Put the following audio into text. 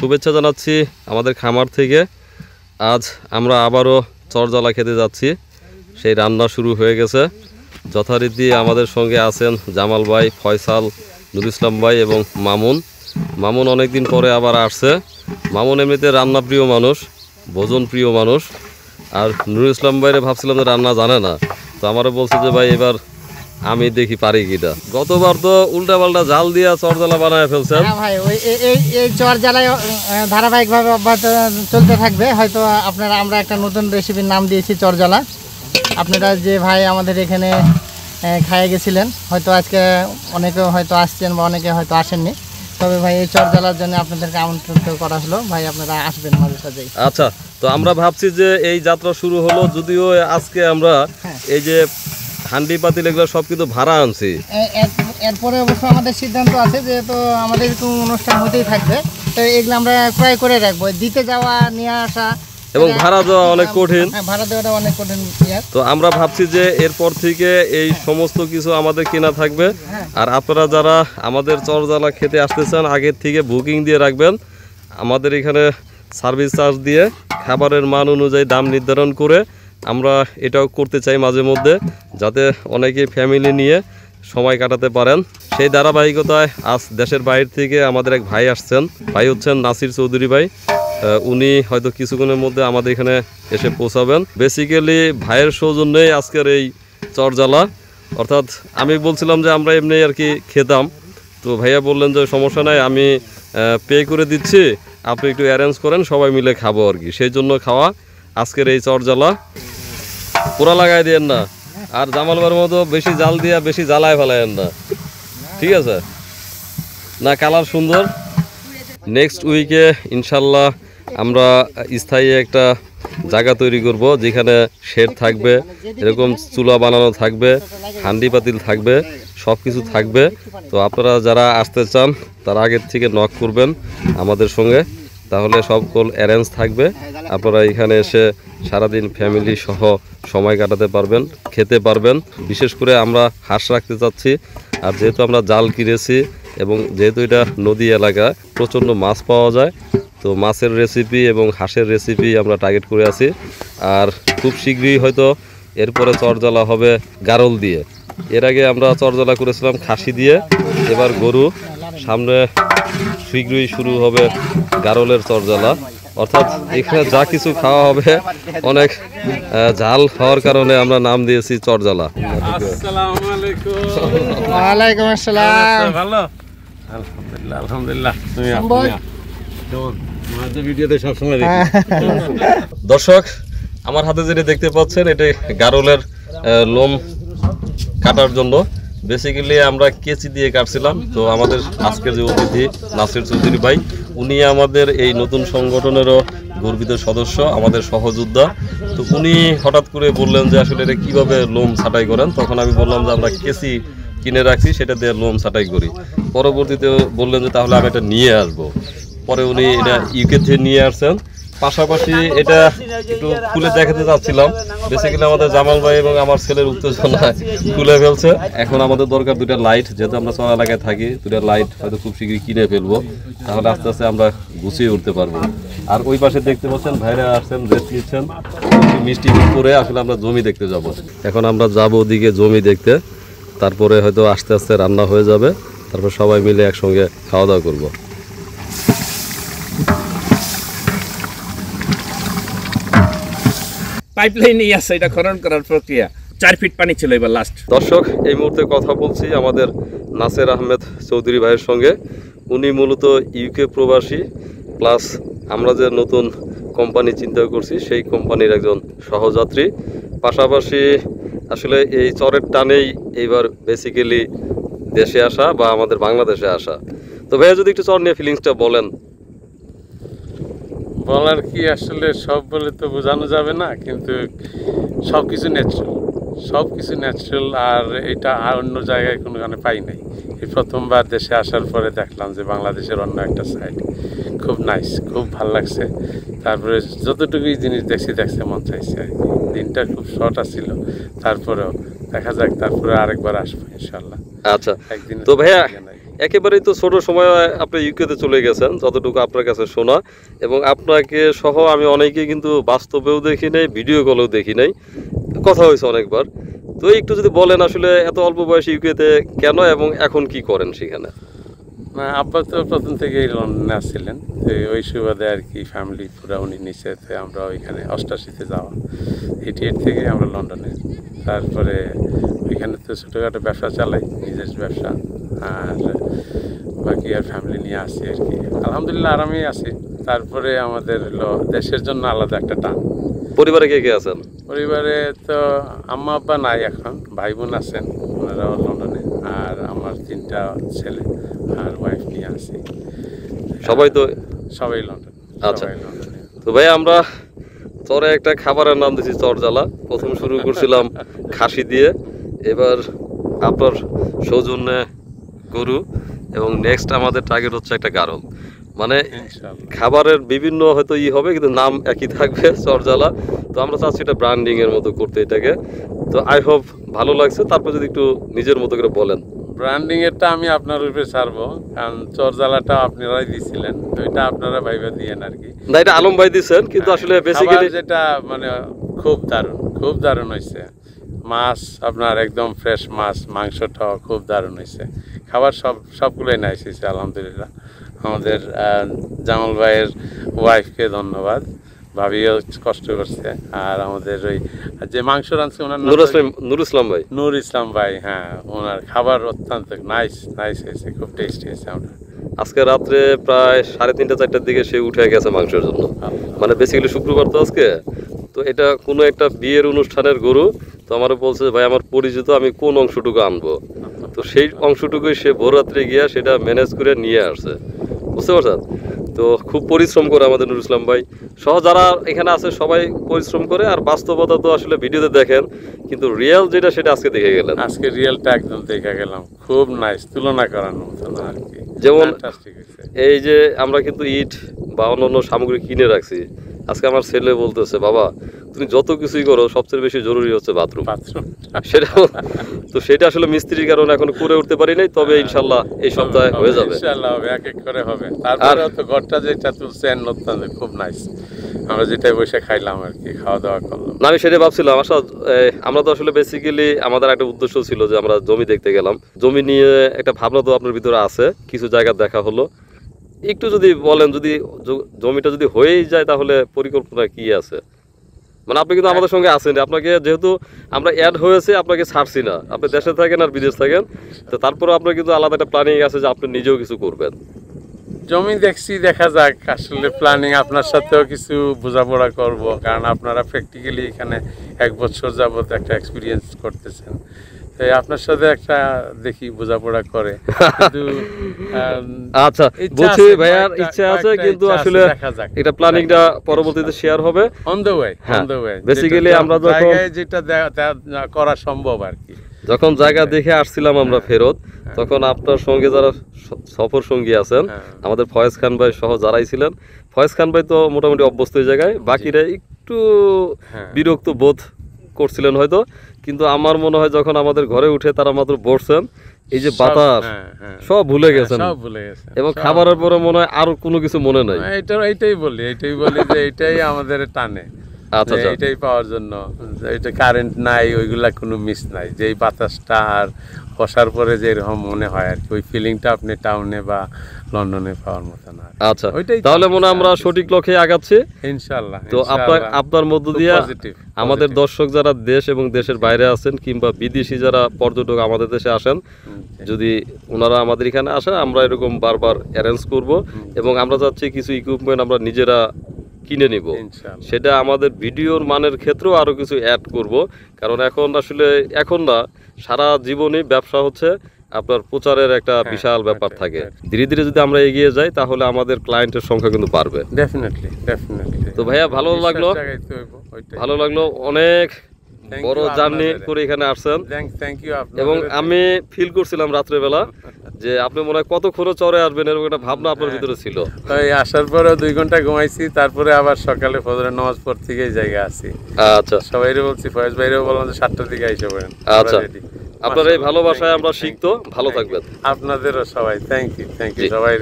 শুভেচ্ছা জানাচ্ছি আমাদের খামার থেকে। আজ আমরা আবারও চরজালা খেতে যাচ্ছি। সেই রান্না শুরু হয়ে গেছে। যথারীতি আমাদের সঙ্গে আছেন জামাল ভাই, ফয়সাল, নুর ইসলাম ভাই এবং মামুন। মামুন অনেকদিন পরে আবার আসছে। মামুন এমনিতে রান্না প্রিয় মানুষ, ভোজন প্রিয় মানুষ। আর নুর ইসলাম ভাইরে ভাবছিলাম যে রান্না জানে না, তো আমারও বলছে যে ভাই এবার আমি দেখি পারি কিনা। গতবার তো উল্টা পাল্টা জাল দিয়া চরজালা বানায় ফেলছেন। হ্যাঁ ভাই, ওই এই চরজালায় ধারাবাহিকভাবে অব্যাহত চলতে থাকবে। হয়তো আমরা একটা নতুন রেসিপির নাম দিয়েছি চরজালা। আপনারা যে ভাই আমাদের এখানে খাইয়ে গেছিলেন, হয়তো আজকে অনেকে হয়তো আসছেন বা অনেকে হয়তো আসেননি, তবে ভাই এই চরজালার জন্য আপনাদেরকে আমন্ত্রিত করা হলো। ভাই আপনারা আসবেন মাঝে সাঝেই। আচ্ছা, তো আমরা ভাবছি যে এই যাত্রা শুরু হলো, যদিও আজকে আমরা এই যে হান্ডি পাতিল এগুলো সব কিন্তু ভাড়া আনছি। এরপরে অবশ্য আমাদের সিদ্ধান্ত আছে, যেহেতু আমাদের একটু অনুষ্ঠান হতেই থাকবে, তো এগুলো আমরা ক্রয় করে রাখবো। দিতে যাওয়া, নিয়ে আসা এবং ভাড়া দেওয়া অনেক কঠিন। ভাড়া দেওয়াটা অনেক কঠিন। তো আমরা ভাবছি যে এরপর থেকে এই সমস্ত কিছু আমাদের কেনা থাকবে। আর আপনারা যারা আমাদের চরজালা খেতে আসতে চান, আগের থেকে বুকিং দিয়ে রাখবেন। আমাদের এখানে সার্ভিস চার্জ দিয়ে খাবারের মান অনুযায়ী দাম নির্ধারণ করে আমরা এটাও করতে চাই মাঝে মধ্যে, যাতে অনেকে ফ্যামিলি নিয়ে সময় কাটাতে পারেন। সেই ধারাবাহিকতায় আজ দেশের বাইরে থেকে আমাদের এক ভাই আসছেন। ভাই হচ্ছেন নাসির চৌধুরী ভাই। উনি হয়তো কিছুক্ষণের মধ্যে আমাদের এখানে এসে পৌঁছাবেন। বেসিক্যালি ভাইয়ের সৌজন্যেই আজকের এই চরজালা। অর্থাৎ আমি বলছিলাম যে আমরা এমনি আর কি খেতাম, তো ভাইয়া বললেন যে সমস্যা নাই, আমি পে করে দিচ্ছি, আপনি একটু অ্যারেঞ্জ করেন, সবাই মিলে খাবো আর কি। সেই জন্য খাওয়া আজকের এই চরজালা। পুরা লাগাই দিয়েন না, আর জামালবার মতো বেশি জাল দিয়া বেশি জ্বালায় ফেলায়েন না, ঠিক আছে? না, কালার সুন্দর। নেক্সট উইকে ইনশাল্লাহ আমরা স্থায়ী একটা জায়গা তৈরি করব, যেখানে শেড থাকবে, এরকম চুলা বানানো থাকবে, হান্ডি পাতিল থাকবে, সব কিছু থাকবে। তো আপনারা যারা আসতে চান তারা আগের থেকে নক করবেন আমাদের সঙ্গে, তাহলে সব কল অ্যারেঞ্জ থাকবে। আপনারা এখানে এসে সারাদিন ফ্যামিলি সহ সময় কাটাতে পারবেন, খেতে পারবেন। বিশেষ করে আমরা হাঁস রাখতে চাচ্ছি, আর যেহেতু আমরা জাল কিনেছি এবং যেহেতু এটা নদী এলাকা, প্রচণ্ড মাছ পাওয়া যায়, তো মাছের রেসিপি এবং হাঁসের রেসিপি আমরা টার্গেট করে আছি। আর খুব শীঘ্রই হয়তো এরপরে চরজালা হবে গারল দিয়ে। এর আগে আমরা চরজালা করেছিলাম খাসি দিয়ে, এবার গরু। সামনে শীঘ্রই শুরু হবে গারলের চরজালা। অর্থাৎ এখানে যা কিছু খাওয়া হবে অনেক ঝাল হওয়ার কারণে আমরা নাম দিয়েছি চরজালা। আসসালামু আলাইকুম। ওয়ালাইকুম আসসালাম। ভালো? আলহামদুলিল্লাহ, আলহামদুলিল্লাহ। ভিডিওতে সবসময় দেখি। দর্শক, আমার হাতে যেটা দেখতে পাচ্ছেন, এটা গারলের লোম কাটার জন্য। বেসিক্যালি আমরা কেচি দিয়ে কাটছিলাম। তো আমাদের আজকের যে অতিথি নাসির চৌধুরী ভাই, উনি আমাদের এই নতুন সংগঠনেরও গর্বিত সদস্য, আমাদের সহযোদ্ধা। তো উনি হঠাৎ করে বললেন যে আসলে এটা কীভাবে লোম ছাঁটাই করেন। তখন আমি বললাম যে আমরা কেচি কিনে রাখছি, সেটা দিয়ে লোম ছাঁটাই করি। পরবর্তীতে বললেন যে তাহলে আমি এটা নিয়ে আসবো। পরে উনি এটা ইউকে থেকে নিয়ে আসছেন। পাশাপাশি এটা একটু খুলে দেখাতে চাচ্ছিলাম। বেসিক্যালি আমাদের জামাল ভাই এবং আমার ছেলের উত্তেজনায় খুলে ফেলছে। এখন আমাদের দরকার দুটা লাইট, যেহেতু আমরা চর এলাকায় থাকি, দুটা লাইট হয়তো খুব শীঘ্রই কিনে ফেলবো, তাহলে আস্তে আস্তে আমরা গুছিয়ে উঠতে পারবো। আর ওই পাশে দেখতে পাচ্ছেন ভাইরা আসছেন, রেস্ট নিচ্ছেন মিষ্টি করে। আসলে আমরা জমি দেখতে যাব। এখন আমরা যাবো ওদিকে জমি দেখতে, তারপরে হয়তো আস্তে আস্তে রান্না হয়ে যাবে, তারপর সবাই মিলে একসঙ্গে খাওয়া দাওয়া করবো। পাইপলাইন নিয়ে আসছে, এটা খনন করার প্রক্রিয়া। 4 ফিট পানি ছিল এবার লাস্ট। দর্শক, এই মুহূর্তে কথা বলছি আমাদের নাসের আহমেদ চৌধুরী ভাইয়ের সঙ্গে। উনি মূলত ইউকে প্রবাসী, প্লাস আমরা যে নতুন কোম্পানি চিন্তা করছি সেই কোম্পানির একজন সহযাত্রী। পাশাপাশি আসলে এই চরের টানেই এইবার বেসিক্যালি দেশে আসা বা আমাদের বাংলাদেশে আসা। তো ভাইয়া যদি একটু চর নিয়ে ফিলিংসটা বলেন। বলার কি, আসলে সব বলে তো বোঝানো যাবে না, কিন্তু সব কিছু ন্যাচারাল। আর এটা অন্য জায়গায় কোনো গানে পাই নাই। এই প্রথমবার দেশে আসার পরে দেখলাম যে বাংলাদেশের অন্য একটা সাইড খুব নাইস, খুব ভাল লাগছে। তারপরে যতটুকুই জিনিস দেখছি মন চাইছে আর কি। দিনটা খুব শর্ট ছিল, তারপরেও দেখা যাক, তারপরে আরেকবার আসবো ইনশাল্লাহ। আচ্ছা, তো ভাইয়া একেবারেই তো ছোট সময় আপনি ইউকেতে চলে গেছেন, যতটুকু আপনার কাছে শোনা, এবং আপনাকে সহ আমি অনেকেই কিন্তু বাস্তবেও দেখি নাই, ভিডিও কলেও দেখি নাই, কথা হয়েছে অনেকবার। তো একটু যদি বলেন আসলে এত অল্প বয়সে ইউকেতে কেন এবং এখন কি করেন সেখানে? না, আব্বা তো প্রথম থেকেই লন্ডনে আসছিলেন, তো ওই সুবাদে আর কি ফ্যামিলি পুরো উনি নিচে, আমরা ওইখানে 88-তে যাওয়া, 88 থেকে আমরা লন্ডনে। তারপরে ওইখানে তো ছোটোখাটো ব্যবসা চালাই, নিজের ব্যবসা, আর বাকি আর ফ্যামিলি নিয়ে আসি আর কি। আলহামদুলিল্লাহ আরামেই আছি। তারপরে আমাদের হলো দেশের জন্য আলাদা একটা টান। পরিবারে কে কে আছেন? পরিবারে তো আম্মা আব্বা নাই এখন, ভাই বোন আছেন, ওনারাও লন্ডনে, আর আমার 3টা ছেলে আর ওয়াইফ নিয়ে আসি। সবাই তো সবাই লন্ডন। আচ্ছা। তো ভাই আমরা চরে একটা খাবারের নাম দিয়েছি চরজালা। প্রথম শুরু করছিলাম খাসি দিয়ে, এবার আপনার সৌজন্যে গরু, এবং নেক্সট আমাদের টার্গেট হচ্ছে একটা গারল। মানে খাবারের বিভিন্ন হয়তো হবে, কিন্তু নাম একই থাকবে, চরজালা। তো আমরা চাচ্ছি এটা ব্র্যান্ডিং এর মতো করতে এটাকে। তো আই হোপ ভালো লাগছে। তারপর যদি একটু নিজের মতো করে বলেন। ব্র্যান্ডিং এরটা আমি আপনার উপরে ছাড়বো, কারণ চরজালাটা আপনারাই দিছিলেন, তো এটা আপনারা ভাইবা দিয়েন আর কি। না, এটা আলম ভাই দিচ্ছেন, কিন্তু আসলে বেসিক্যালি যেটা মানে খুব দারুণ হয়েছে। মাছ আপনার একদম ফ্রেশ মাছ, মাংসটাও খুব দারুণ হয়েছে। খাবার সবগুলোই নাইস হয়েছে আলহামদুলিল্লাহ। আমাদের জামাল ভাইয়ের ওয়াইফকে ধন্যবাদ, ভাবিও কষ্ট করছে। আর আমাদের ওই যে মাংস রাঁধছে ওনার নূর ইসলাম ভাই, হ্যাঁ, ওনার খাবার অত্যন্ত নাইস হয়েছে, খুব টেস্টি হয়েছে। আমরা আজকে রাত্রে প্রায় 3:30-4টার দিকে সে উঠে গেছে মাংসের জন্য। মানে বেসিক্যালি শুক্রবার তো আজকে, তো এটা কোনো একটা বিয়ের অনুষ্ঠানের গরু। তো আমারও বলছে ভাই আমার পরিচিত, আমি কোন অংশটুকু আনবো। তো সেই অংশটুকুই সে ভোররাত্রে গিয়া সেটা ম্যানেজ করে নিয়ে আসছে, বুঝতে পারছেন? তো খুব পরিশ্রম করে আমাদের নুর ইসলাম ভাই সহ যারা এখানে আছে সবাই পরিশ্রম করে। আর বাস্তবতা তো আসলে ভিডিওতে দেখেন, কিন্তু রিয়েল যেটা সেটা আজকে দেখে গেলেন। আজকে রিয়েলটা একদম দেখে গেলাম, খুব নাইস, তুলনা করার মতো না আর কি। যেমন এই যে আমরা কিন্তু ইট বা অন্যান্য সামগ্রী কিনে রাখছি, আজকে আমার ছেলে বলতেছে বাবা তুমি যত কিছুই করো সবচেয়ে বেশি জরুরি হচ্ছে বাথরুম। সেটা তো সেটা আসলে মিস্ত্রির কারণে এখন করে উঠতে পারি নাই, তবে ইনশাল্লাহ এই সপ্তাহে হয়ে যাবে। ইনশাআল্লাহ হবে, এক এক করে হবে। তারপরে তো ঘরটা যেটা তুলছেন অত্যন্ত খুব নাইস, আমরা যেটাই বসে খাইলাম আর কি, খাওয়া দাওয়া করলাম। না আমি সেটাই ভাবছিলাম। আসলে আমরা তো আসলে বেসিক্যালি আমাদের একটা উদ্দেশ্য ছিল যে আমরা জমি দেখতে গেলাম, জমি নিয়ে একটা ভাবনা তো আপনার ভিতরে আছে, কিছু জায়গা দেখা হলো। একটু যদি বলেন, যদি জমিটা যদি হয়েই যায় তাহলে পরিকল্পনা কি আছে? মানে আপনি কিন্তু আমাদের সঙ্গে আছেন, আপনাকে যেহেতু আমরা অ্যাড হয়েছে আপনাকে ছাড়ছি না, আপনি দেশে থাকেন আর বিদেশ থাকেন, তো তারপরে আপনার কিন্তু আলাদা একটা প্ল্যানিং আছে যে আপনি নিজেও কিছু করবেন। জমি দেখছি, দেখা যাক। আসলে প্ল্যানিং আপনার সাথেও কিছু বোঝাপড়া করব, কারণ আপনারা প্র্যাকটিক্যালি এখানে 1 বছর যাবত একটা এক্সপিরিয়েন্স করতেছেন। তাই আপনার সাথে একটা দেখি বোঝাপড়া করে। কিন্তু আচ্ছা বুঝছি ভাইয়ার ইচ্ছা আছে, কিন্তু আসলে এটা প্ল্যানিংটা পরবর্তীতে শেয়ার হবে অন দ্য ওয়ে। বেসিক্যালি আমরা যখন যেটা করা সম্ভব আর কি, যখন জায়গা দেখে আসছিলাম আমরা ফেরত, তখন আপনার সঙ্গে যারা সফর সঙ্গী আছেন আমাদের ফয়েজ খান ভাই সহ যারাই ছিলেন, ফয়েজ খান ভাই তো মোটামুটি অভ্যস্ত এই জায়গায়, বাকিরা একটু বিরক্ত বোধ করছিলেন হয়তো। কিন্তু আমার মনে হয় যখন আমাদের ঘরে উঠে তারা মাত্র বসছেন, এই যে বাতাস সব ভুলে গেছেন, এবং খাবারের পরে মনে হয় আর কোনো কিছু মনে নাই। এইটাই বলি যে এইটাই আমাদের টানে। আচ্ছা, এটাই পাওয়ার জন্য, এটা কারেন্ট নাই, ওইগুলা কোনো মিস নাই। যে এই বাতাসটা আর বসার পরে যে এরকম মনে হয় আর কি, ওই ফিলিংটা আপনি টাউনে বা লন্ডনে পাওয়ার মতো না। আচ্ছা, তাহলে মনে আমরা সঠিক লক্ষ্যে আগাচ্ছি ইনশাআল্লাহ। তো আপনার মধ্য দিয়ে আমাদের দর্শক যারা দেশ এবং দেশের বাইরে আছেন, কিংবা বিদেশি যারা পর্যটক আমাদের দেশে আসেন, যদি ওনারা আমাদের এখানে আসে, আমরা এরকম বারবার অ্যারেঞ্জ করব, এবং আমরা চাচ্ছি কিছু ইকুইপমেন্ট আমরা নিজেরা কিনে নিব। সেটা আমাদের ভিডিওর মানের ক্ষেত্রেও আরো কিছু অ্যাড করব, কারণ এখন না সারা জীবনই ব্যবসা হচ্ছে আপনার প্রচারের একটা বিশাল ব্যাপার থাকে। ধীরে ধীরে যদি আমরা এগিয়ে যাই তাহলে আমাদের ক্লায়েন্টের সংখ্যা কিন্তু বাড়বে। ডেফিনেটলি। তো ভাইয়া ভালো লাগলো অনেক বড় জার্নি করে এখানে আসছেন, এবং আমি ফিল করছিলাম রাত্রেবেলা যে আপনি মনে হয় কতক্ষণে চরে আসবেন এরকম একটা ভাবনা আপনার ভিতরে ছিল। তাই আসার পরে 2 ঘন্টা ঘুমাইছি, তারপরে আবার সকালে ফজরের নামাজ পড় থেকে এই জায়গায় আসি। আচ্ছা, সবাইরে বলছি, ফয়েজ ভাইরেও বললাম যে 7টার দিকে আইসা পড়েন। আচ্ছা, আপনার এই মাশাআল্লাহ, ভালোবাসায় thank you, আমরা thank শিখতো। you, ভালো thank you. থাকবেন। আপনাদেরও সবাই থ্যাংক ইউ জি। সবাই